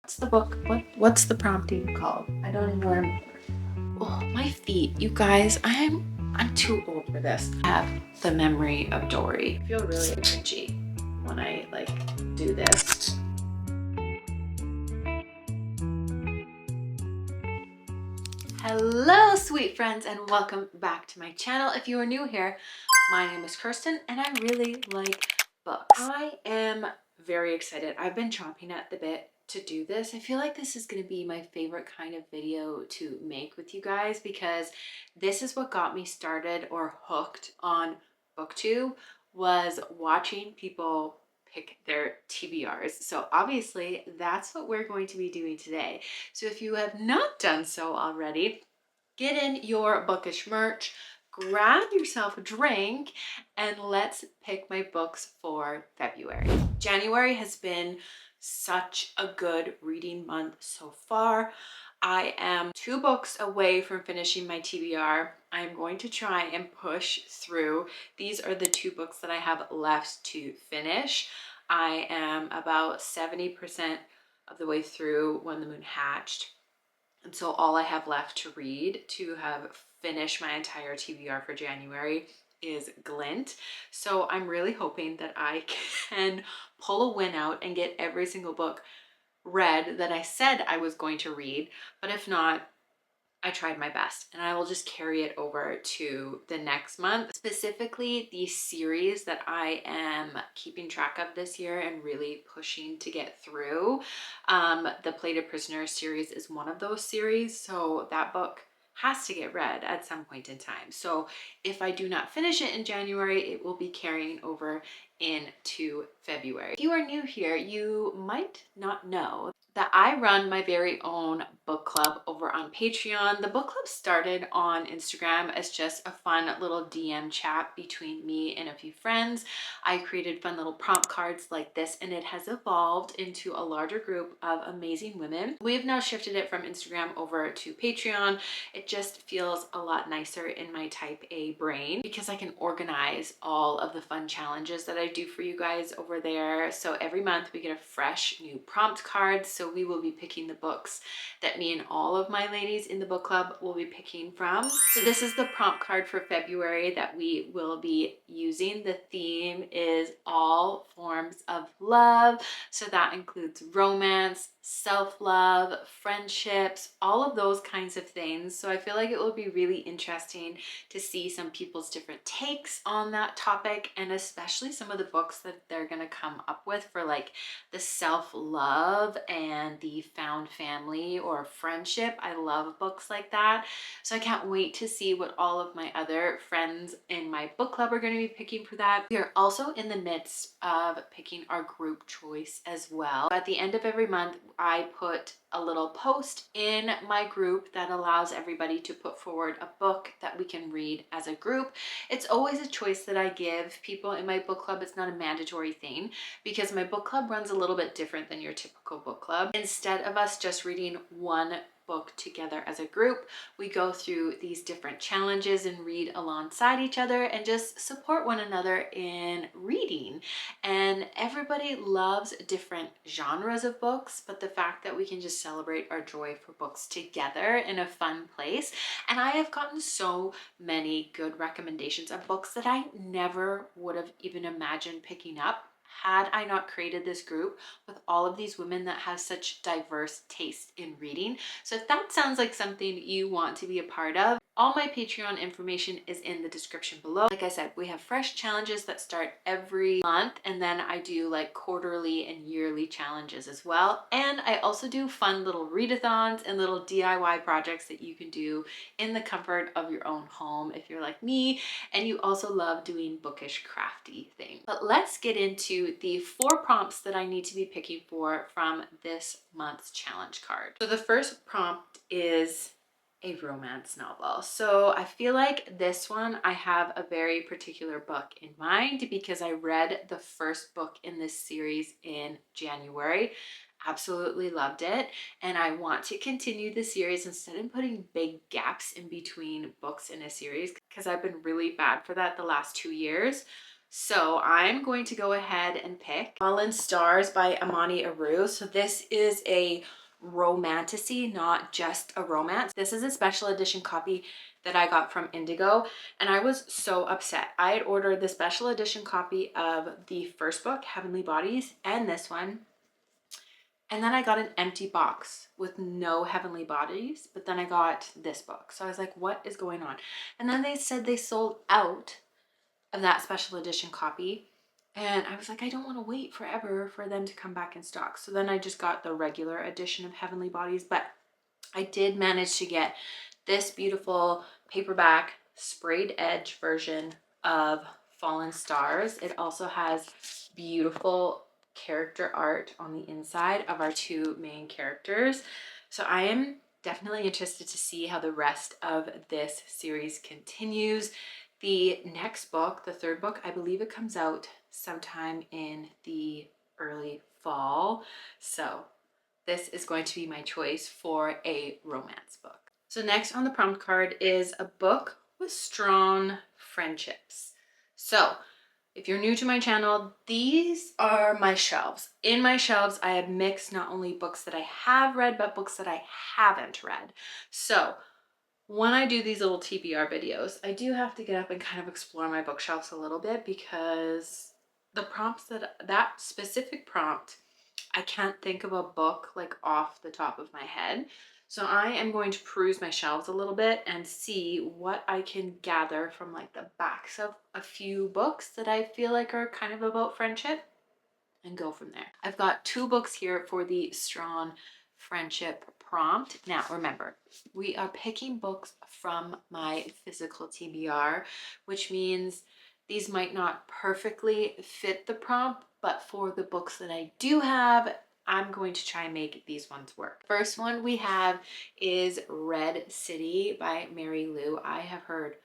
What's the book? What's the prompt even called? I don't even remember. Oh, my feet, you guys, I'm too old for this. I have the memory of Dory. I feel really cringy when I like do this. Hello, sweet friends, and welcome back to my channel. If you are new here, my name is Kirsten, and I really like books. I am very excited. I've been chomping at the bit to do this. I feel like this is going to be my favorite kind of video to make with you guys because this is what got me started or hooked on BookTube, was watching people pick their TBRs. So obviously that's what we're going to be doing today. So if you have not done so already, get in your bookish merch, grab yourself a drink, and let's pick my books for February. January has been such a good reading month so far. I am 2 books away from finishing my TBR. I'm going to try and push through. These are the 2 books that I have left to finish. I am about 70% of the way through When the Moon Hatched. And so all I have left to read to have finished my entire TBR for January is Glint. So I'm really hoping that I can pull a win out and get every single book read that I said I was going to read. But if not, I tried my best, and I will just carry it over to the next month. Specifically, the series that I am keeping track of this year and really pushing to get through. The Plated Prisoner series is one of those series, so that book has to get read at some point in time. So if I do not finish it in January, it will be carrying over into February. If you are new here, you might not know that I run my very own book club over on Patreon. The book club started on Instagram as just a fun little DM chat between me and a few friends. I created fun little prompt cards like this, and it has evolved into a larger group of amazing women. We have now shifted it from Instagram over to Patreon. It just feels a lot nicer in my type A brain because I can organize all of the fun challenges that I do for you guys over there. So every month we get a fresh new prompt card. So we will be picking the books that me and all of my ladies in the book club will be picking from. So this is the prompt card for February that we will be using. The theme is all forms of love. So that includes romance, self-love, friendships, all of those kinds of things. So I feel like it will be really interesting to see some people's different takes on that topic, and especially some of the books that they're going to come up with for like the self-love and the found family or friendship. I love books like that. So I can't wait to see what all of my other friends in my book club are going to be picking for that. We are also in the midst of picking our group choice as well. At the end of every month, I put a little post in my group that allows everybody to put forward a book that we can read as a group. It's always a choice that I give people in my book club. It's not a mandatory thing because my book club runs a little bit different than your typical book club. Instead of us just reading one book together as a group, we go through these different challenges and read alongside each other and just support one another in reading. And everybody loves different genres of books, but the fact that we can just celebrate our joy for books together in a fun place. And I have gotten so many good recommendations of books that I never would have even imagined picking up had I not created this group with all of these women that have such diverse taste in reading. So if that sounds like something you want to be a part of, all my Patreon information is in the description below. Like I said, we have fresh challenges that start every month, and then I do like quarterly and yearly challenges as well. And I also do fun little readathons and little DIY projects that you can do in the comfort of your own home if you're like me and you also love doing bookish crafty things. But let's get into the 4 prompts that I need to be picking for from this month's challenge card. So the first prompt is a romance novel. So I feel like this one, I have a very particular book in mind because I read the first book in this series in January. Absolutely loved it, and I want to continue the series instead of putting big gaps in between books in a series because I've been really bad for that the last 2 years. So I'm going to go ahead and pick Fallen Stars by Amani Aru. So this is a romantasy, not just a romance. This is a special edition copy that I got from Indigo, and I was so upset. I had ordered the special edition copy of the first book, Heavenly Bodies, and this one. And then I got an empty box with no Heavenly Bodies, but then I got this book. So I was like, what is going on? And then they said they sold out of that special edition copy. And I was like, I don't want to wait forever for them to come back in stock. So then I just got the regular edition of Heavenly Bodies, but I did manage to get this beautiful paperback sprayed edge version of Fallen Stars. It also has beautiful character art on the inside of our two main characters. So I am definitely interested to see how the rest of this series continues. The next book, the third book, I believe it comes out sometime in the early fall. So this is going to be my choice for a romance book. So next on the prompt card is a book with strong friendships. So if you're new to my channel, these are my shelves. In my shelves, I have mixed not only books that I have read, but books that I haven't read. So when I do these little TBR videos, I do have to get up and kind of explore my bookshelves a little bit, because the prompts that specific prompt, I can't think of a book like off the top of my head. So I am going to peruse my shelves a little bit and see what I can gather from like the backs of a few books that I feel like are kind of about friendship, and go from there. I've got two books here for the strong friendship prompt. Now remember, we are picking books from my physical TBR, which means these might not perfectly fit the prompt, but for the books that I do have, I'm going to try and make these ones work. First one we have is Red City by Mary Lou. I have heard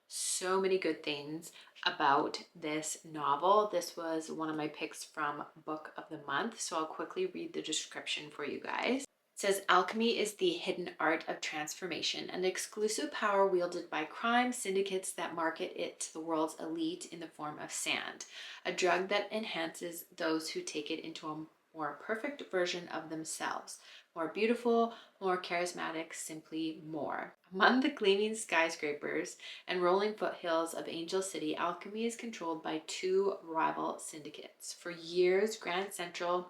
so many good things about this novel. This was one of my picks from Book of the Month, so I'll quickly read the description for you guys. It says, alchemy is the hidden art of transformation, an exclusive power wielded by crime syndicates that market it to the world's elite in the form of sand, a drug that enhances those who take it into a more perfect version of themselves. More beautiful, more charismatic, simply more. Among the gleaming skyscrapers and rolling foothills of Angel City, alchemy is controlled by two rival syndicates. For years, Grand Central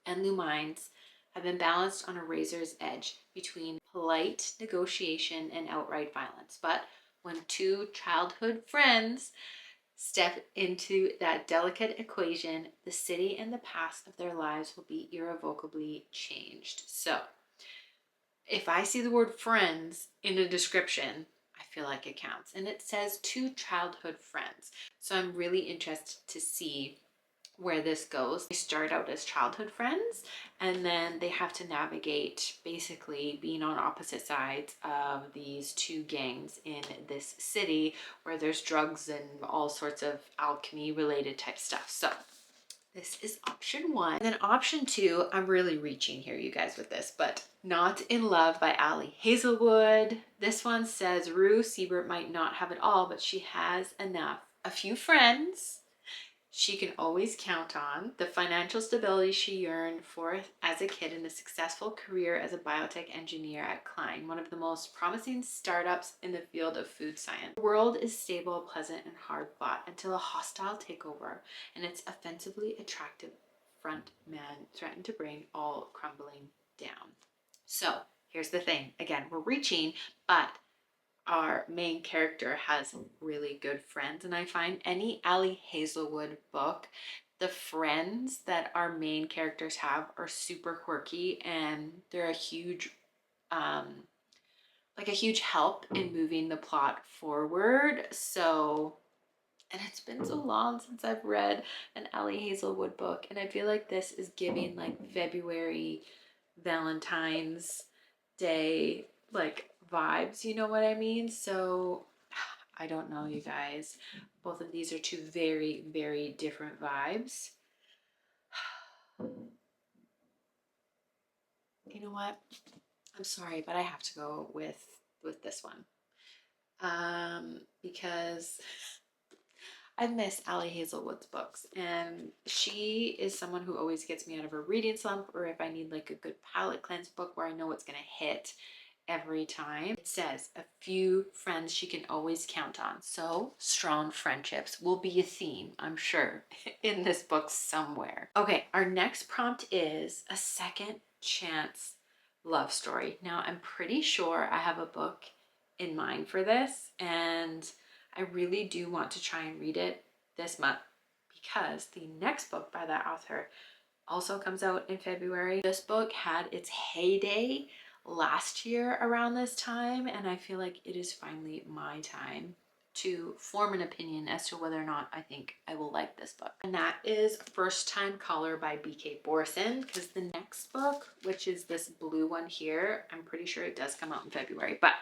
and Lumines have been balanced on a razor's edge between polite negotiation and outright violence. But when two childhood friends step into that delicate equation, the city and the past of their lives will be irrevocably changed. So if I see the word friends in a description, I feel like it counts. And it says two childhood friends. So I'm really interested to see where this goes. They start out as childhood friends, and then they have to navigate basically being on opposite sides of these two gangs in this city where there's drugs and all sorts of alchemy related type stuff. So this is option one. And then option two, I'm really reaching here, you guys, with this, but Not in Love by Ali Hazelwood. This one says Rue Siebert might not have it all, but she has enough. A few friends she can always count on, the financial stability she yearned for as a kid, and a successful career as a biotech engineer at Klein, one of the most promising startups in the field of food science. The world is stable, pleasant, and hard-fought until a hostile takeover and its offensively attractive front man threaten to bring all crumbling down. So here's the thing. Again, we're reaching, but our main character has really good friends, and I find any Ali Hazelwood book, the friends that our main characters have are super quirky, and they're a huge like a huge help in moving the plot forward. So, and it's been so long since I've read an Ali Hazelwood book, and I feel like this is giving like February Valentine's Day like vibes, you know what I mean? So I don't know, you guys. Both of these are two very, very different vibes. You know what? I'm sorry, but I have to go with this one. Because I miss Allie Hazelwood's books, and she is someone who always gets me out of a reading slump, or if I need like a good palate cleanse book where I know it's going to hit every time. It says a few friends she can always count on. So strong friendships will be a theme, I'm sure, in this book somewhere. Okay, our next prompt is a second chance love story. Now, I'm pretty sure I have a book in mind for this, and I really do want to try and read it this month because the next book by that author also comes out in February. This book had its heyday last year around this time, and I feel like it is finally my time to form an opinion as to whether or not I think I will like this book. And that is First Time Caller by B.K. Borson, because the next book, which is this blue one here, I'm pretty sure it does come out in February, but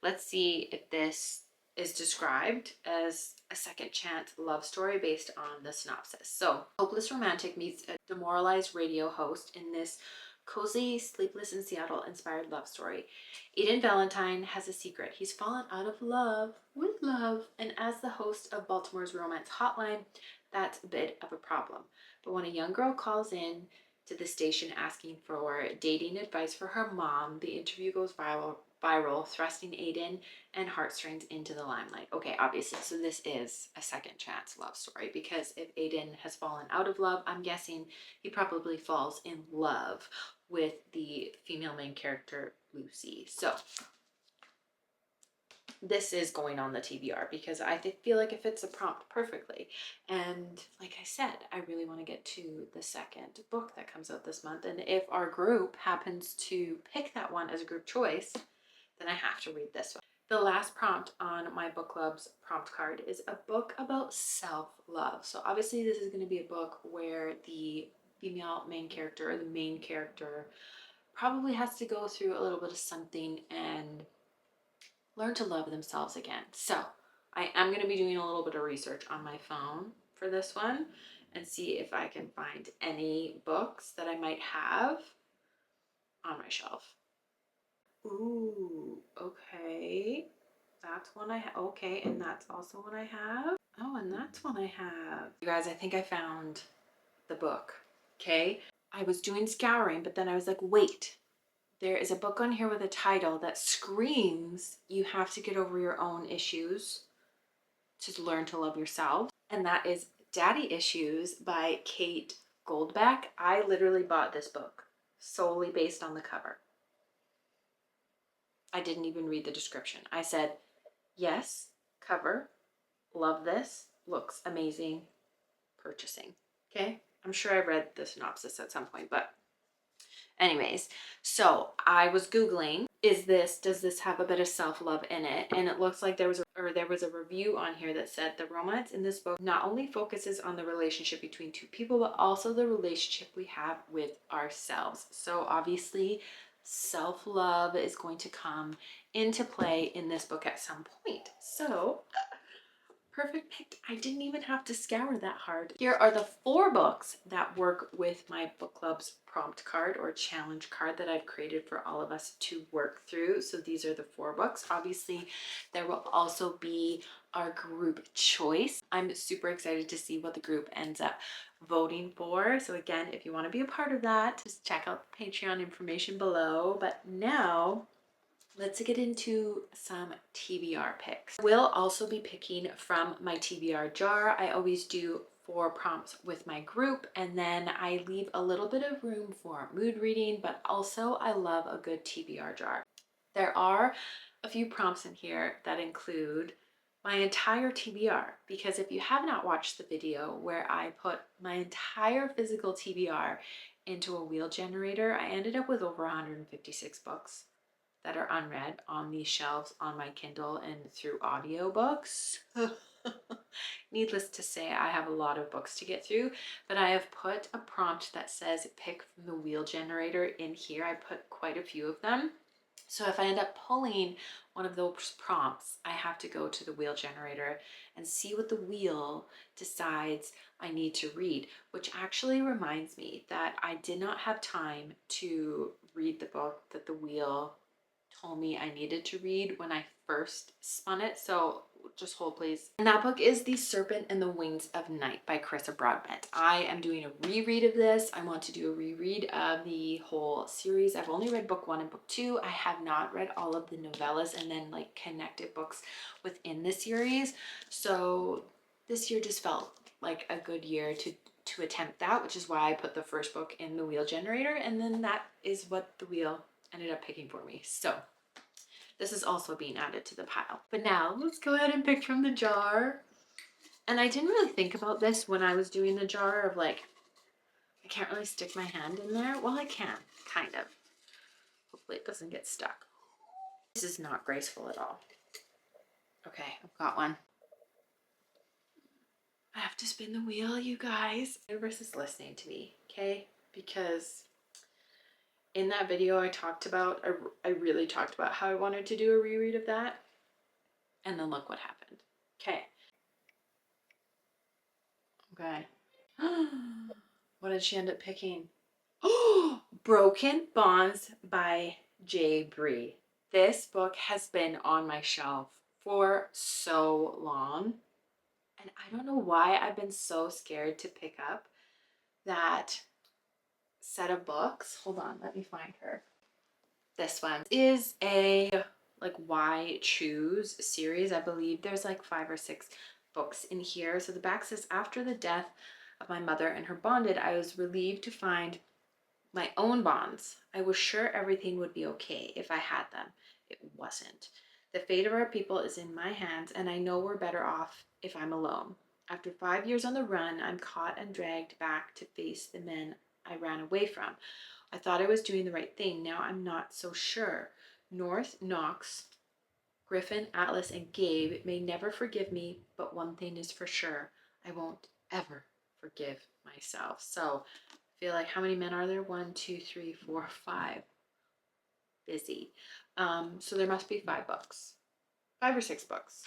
let's see if this is described as a second chance love story based on the synopsis. So, hopeless romantic meets a demoralized radio host in this cozy, Sleepless in Seattle inspired love story. Aiden Valentine has a secret. He's fallen out of love with love, and as the host of Baltimore's romance hotline, that's a bit of a problem. But when a young girl calls in to the station asking for dating advice for her mom, the interview goes viral, thrusting Aiden and heartstrings into the limelight. Okay, obviously, so this is a second chance love story, because if Aiden has fallen out of love, I'm guessing he probably falls in love with the female main character, Lucy. So this is going on the TBR because I feel like it fits the prompt perfectly. And like I said, I really want to get to the second book that comes out this month. And if our group happens to pick that one as a group choice, then I have to read this one. The last prompt on my book club's prompt card is a book about self-love. So obviously this is going to be a book where the female main character, or the main character, probably has to go through a little bit of something and learn to love themselves again. So I am going to be doing a little bit of research on my phone for this one and see if I can find any books that I might have on my shelf. Ooh, okay. That's one I have. Okay, and that's also one I have. Oh, and that's one I have. You guys, I think I found the book. Okay. I was doing scouring, but then I was like, wait, there is a book on here with a title that screams you have to get over your own issues to learn to love yourself. And that is Daddy Issues by Kate Goldbeck. I literally bought this book solely based on the cover. I didn't even read the description. I said, yes, cover, love this, looks amazing, purchasing. Okay. I'm sure I read the synopsis at some point, but anyways, so I was Googling, does this have a bit of self-love in it? And it looks like there was a review on here that said the romance in this book not only focuses on the relationship between two people, but also the relationship we have with ourselves. So obviously self-love is going to come into play in this book at some point. So perfect pick. I didn't even have to scour that hard. Here are the 4 books that work with my book club's prompt card or challenge card that I've created for all of us to work through. So these are the 4 books. Obviously, there will also be our group choice. I'm super excited to see what the group ends up voting for. So again, if you want to be a part of that, just check out the Patreon information below. But now let's get into some TBR picks. We'll also be picking from my TBR jar. I always do 4 prompts with my group, and then I leave a little bit of room for mood reading, but also I love a good TBR jar. There are a few prompts in here that include my entire TBR, because if you have not watched the video where I put my entire physical TBR into a wheel generator, I ended up with over 156 books that are unread on these shelves on my Kindle and through audiobooks. Needless to say, I have a lot of books to get through, but I have put a prompt that says pick from the wheel generator in here. I put quite a few of them. So if I end up pulling one of those prompts, I have to go to the wheel generator and see what the wheel decides I need to read, which actually reminds me that I did not have time to read the book that the wheel told me I needed to read when I first spun it. So just hold please. And that book is The Serpent and the Wings of Night by Carissa Broadbent. I am doing a reread of this. I want to do a reread of the whole series. I've only read book 1 and book 2. I have not read all of the novellas and then like connected books within the series. So this year just felt like a good year to attempt that, which is why I put the first book in the wheel generator, and then that is what the wheel ended up picking for me. So this is also being added to the pile. But now let's go ahead and pick from the jar. And I didn't really think about this when I was doing the jar of like, I can't really stick my hand in there. Well, I can, kind of. Hopefully it doesn't get stuck. This is not graceful at all. Okay, I've got one. I have to spin the wheel, you guys. The universe is listening to me, okay? Because in that video I talked about, I really talked about how I wanted to do a reread of that. And then look what happened. Okay. Okay. What did she end up picking? Oh, Broken Bonds by J. Bree. This book has been on my shelf for so long. And I don't know why I've been so scared to pick up that set of books. Hold on, let me find her. This one is a like Why Choose series. I believe there's like 5 or 6 books in here. So the back says, after the death of my mother and her bonded, I was relieved to find my own bonds. I was sure everything would be okay if I had them. It wasn't. The fate of our people is in my hands, and I know we're better off if I'm alone. After 5 years on the run, I'm caught and dragged back to face the men I ran away from. I thought I was doing the right thing. Now I'm not so sure. North, Knox, Griffin, Atlas, and Gabe may never forgive me, but one thing is for sure. I won't ever forgive myself. So I feel like, how many men are there? 1, 2, 3, 4, 5. Busy. So there must be 5 books. 5 or 6 books,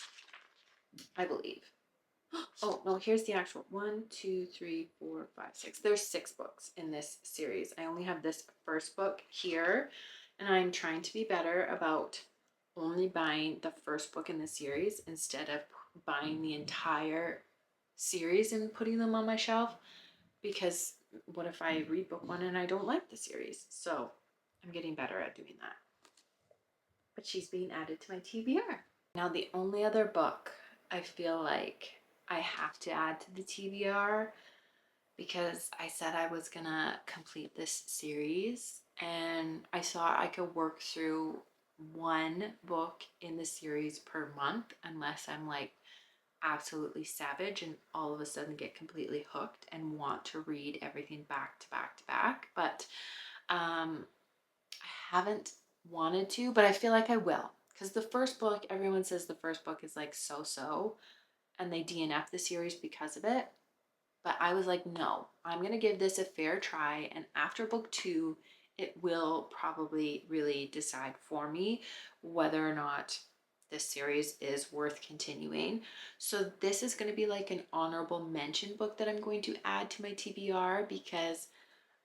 I believe. Oh, no, here's the actual 1, 2, 3, 4, 5, 6. There's 6 books in this series. I only have this first book here, and I'm trying to be better about only buying the first book in the series instead of buying the entire series and putting them on my shelf, because what if I read book 1 and I don't like the series? So I'm getting better at doing that. But she's being added to my TBR. Now the only other book I feel like I have to add to the TBR, because I said I was gonna complete this series and I thought I could work through 1 book in the series per month, unless I'm like absolutely savage and all of a sudden get completely hooked and want to read everything back to back to back. But I haven't wanted to, but I feel like I will, because the first book, everyone says the first book is like so and they DNF the series because of it. But I was like, no, I'm going to give this a fair try. And after book 2, it will probably really decide for me whether or not this series is worth continuing. So this is going to be like an honorable mention book that I'm going to add to my TBR, because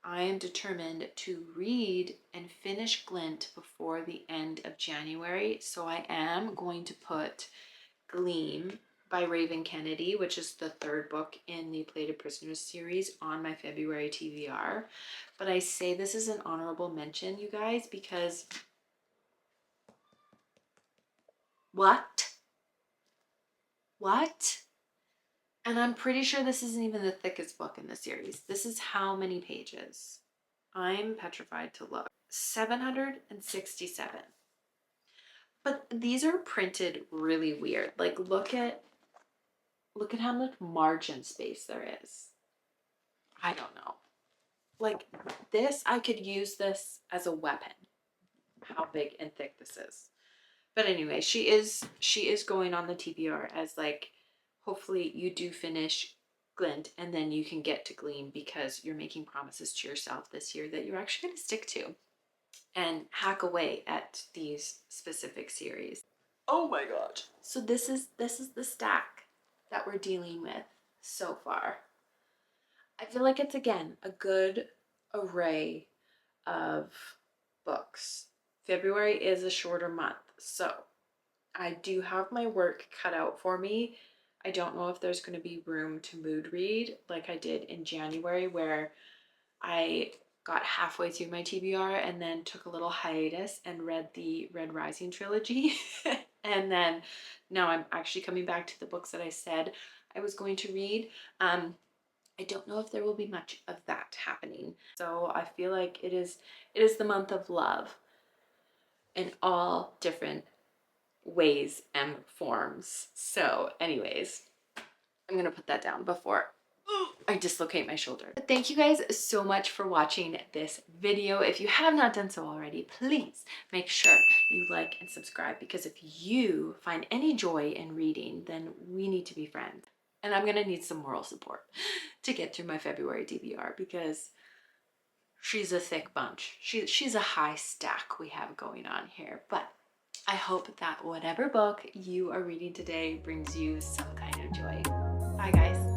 I am determined to read and finish Glint before the end of January. So I am going to put Gleam by Raven Kennedy, which is the 3rd book in the Plated Prisoners series, on my February TBR. But I say this is an honorable mention, you guys, because what? And I'm pretty sure this isn't even the thickest book in the series. This is how many pages? I'm petrified to look. 767. But these are printed really weird. Like look at how much margin space there is. I don't know. Like this, I could use this as a weapon. How big and thick this is. But anyway, she is going on the TBR as like, hopefully you do finish Glint and then you can get to Gleam, because you're making promises to yourself this year that you're actually going to stick to and hack away at these specific series. Oh my god. So this is the stack that we're dealing with so far. I feel like it's, again, a good array of books. February is a shorter month, so I do have my work cut out for me. I don't know if there's going to be room to mood read like I did in January, where I got halfway through my TBR and then took a little hiatus and read the Red Rising trilogy. And then now I'm actually coming back to the books that I said I was going to read. I don't know if there will be much of that happening. So I feel like it is the month of love in all different ways and forms. So anyways, I'm gonna put that down before I dislocate my shoulder. But thank you guys so much for watching this video. If you have not done so already, please make sure you like and subscribe, because if you find any joy in reading, then we need to be friends. And I'm gonna need some moral support to get through my February TBR, because she's a thick bunch. She's a high stack we have going on here. But I hope that whatever book you are reading today brings you some kind of joy. Bye guys.